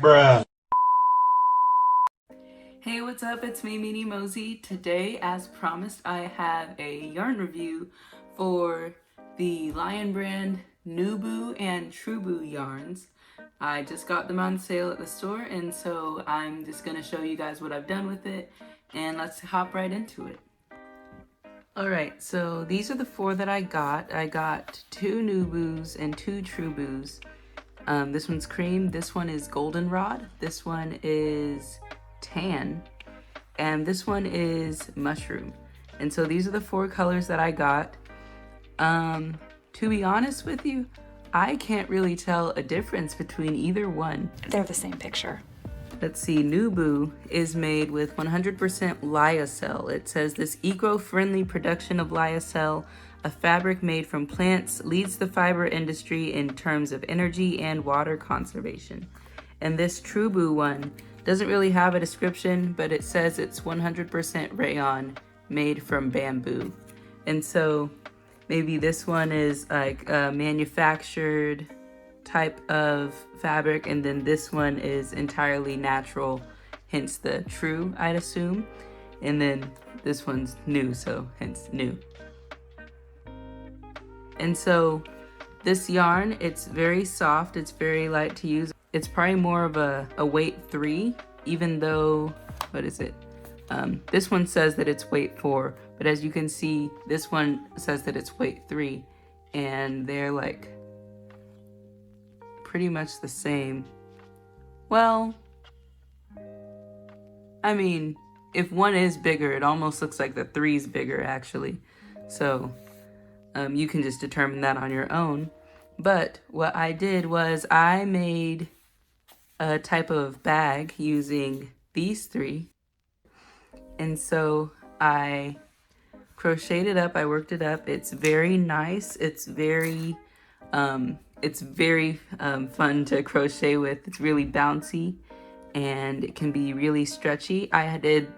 Bruh. Hey, what's up? It's me, Meanie Mosey. Today, as promised, I have a yarn review for the Lion brand Nuboo and Truboo yarns. I just got them on sale at the store, and so I'm just gonna show you guys what I've done with it, and let's hop right into it. Alright, so these are the four that I got. I got 2 Nuboos and 2 Truboos. This one's cream, this one is goldenrod, this one is tan, and this one is mushroom. And so these are the 4 colors that I got. To be honest with you, I can't really tell a difference between either one. They're the same picture. Let's see, Nuboo is made with 100% lyocell. It says this eco-friendly production of lyocell, a fabric made from plants, leads the fiber industry in terms of energy and water conservation. And this Truboo one doesn't really have a description, but it says it's 100% rayon made from bamboo. And so maybe this one is like a manufactured type of fabric, and then this one is entirely natural, hence the true, I'd assume. And then this one's new, so hence new. And so this yarn, it's very soft, it's very light to use. It's probably more of a weight 3, even though, what is it? This one says that it's weight 4, but as you can see, this one says that it's weight 3, and they're like pretty much the same. Well, I mean, if one is bigger, it almost looks like the 3's bigger actually. So you can just determine that on your own. But what I did was I made a type of bag using these 3. And so I crocheted it up, I worked it up. It's very nice. It's very fun to crochet with. It's really bouncy and it can be really stretchy. I did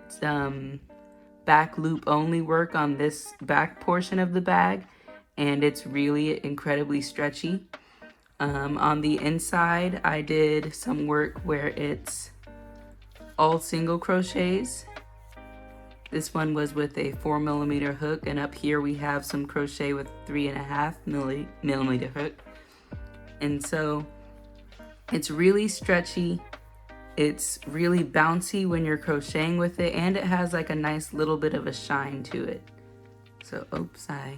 back loop only work on this back portion of the bag, and it's really incredibly stretchy. On the inside, I did some work where it's all single crochets. This one was with a 4mm hook, and up here we have some crochet with 3.5mm hook. And so it's really stretchy, it's really bouncy when you're crocheting with it, and it has like a nice little bit of a shine to it. So, oops, I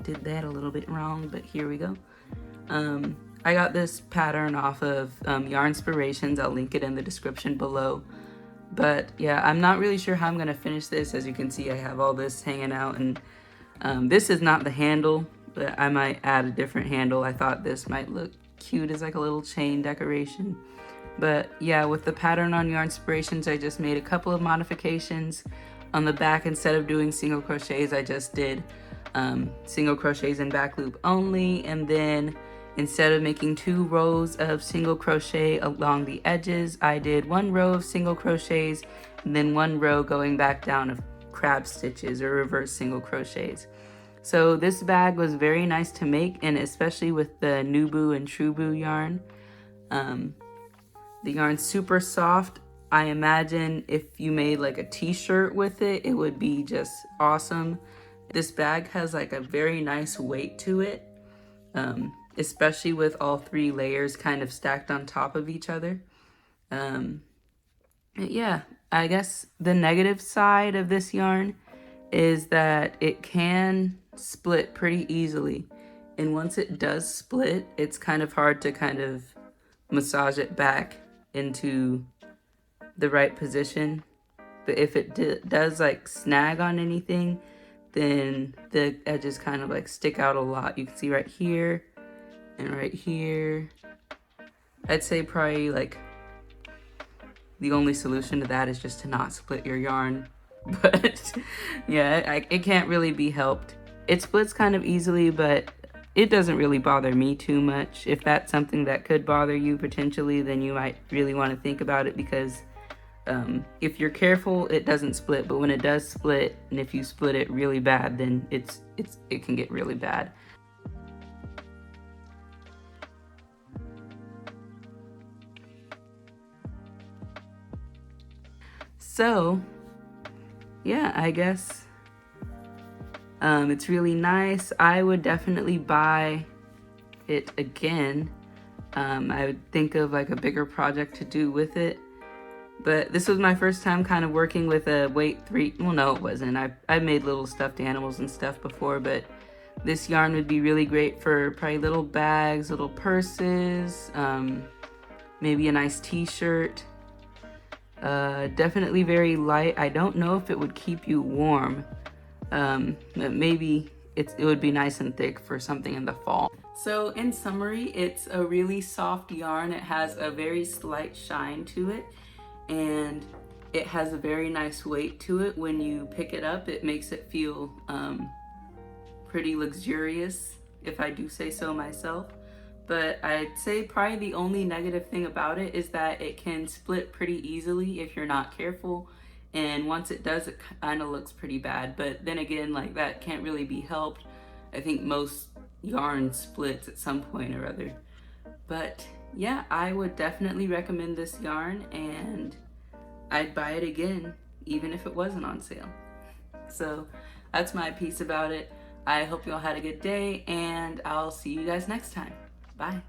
did that a little bit wrong, but here we go. I got this pattern off of Yarnspirations. I'll link it in the description below. But yeah, I'm not really sure how I'm gonna finish this. As you can see, I have all this hanging out, and this is not the handle, but I might add a different handle. I thought this might look cute as like a little chain decoration. But yeah, with the pattern on Yarnspirations, I just made a couple of modifications. On the back, instead of doing single crochets, I just did single crochets and back loop only, and then instead of making 2 rows of single crochet along the edges, I did 1 row of single crochets and then 1 row going back down of crab stitches or reverse single crochets. So this bag was very nice to make, and especially with the Nuboo and Truboo yarn. The yarn's super soft. I imagine if you made like a t-shirt with it, it would be just awesome. This bag has like a very nice weight to it, especially with all 3 layers kind of stacked on top of each other. Yeah, I guess the negative side of this yarn is that it can split pretty easily. And once it does split, it's kind of hard to kind of massage it back into the right position. But if it does like snag on anything, then the edges kind of like stick out a lot. You can see right here and right here. I'd say probably like the only solution to that is just to not split your yarn. But yeah, it can't really be helped. It splits kind of easily, but it doesn't really bother me too much. If that's something that could bother you potentially, then you might really want to think about it, because if you're careful, it doesn't split. But when it does split, and if you split it really bad, then it can get really bad. So yeah, I guess it's really nice. I would definitely buy it again. I would think of like a bigger project to do with it. But this was my first time kind of working with a weight 3. Well, no, it wasn't. I made little stuffed animals and stuff before, but this yarn would be really great for probably little bags, little purses, maybe a nice t-shirt. Definitely very light. I don't know if it would keep you warm. But maybe it would be nice and thick for something in the fall. So in summary, it's a really soft yarn. It has a very slight shine to it, and it has a very nice weight to it. When you pick it up, it makes it feel pretty luxurious, if I do say so myself. But I'd say probably the only negative thing about it is that it can split pretty easily if you're not careful. And once it does, it kind of looks pretty bad. But then again, like, that can't really be helped. I think most yarn splits at some point or other. But yeah, I would definitely recommend this yarn, and I'd buy it again even if it wasn't on sale. So that's my piece about it. I hope you all had a good day, and I'll see you guys next time. Bye.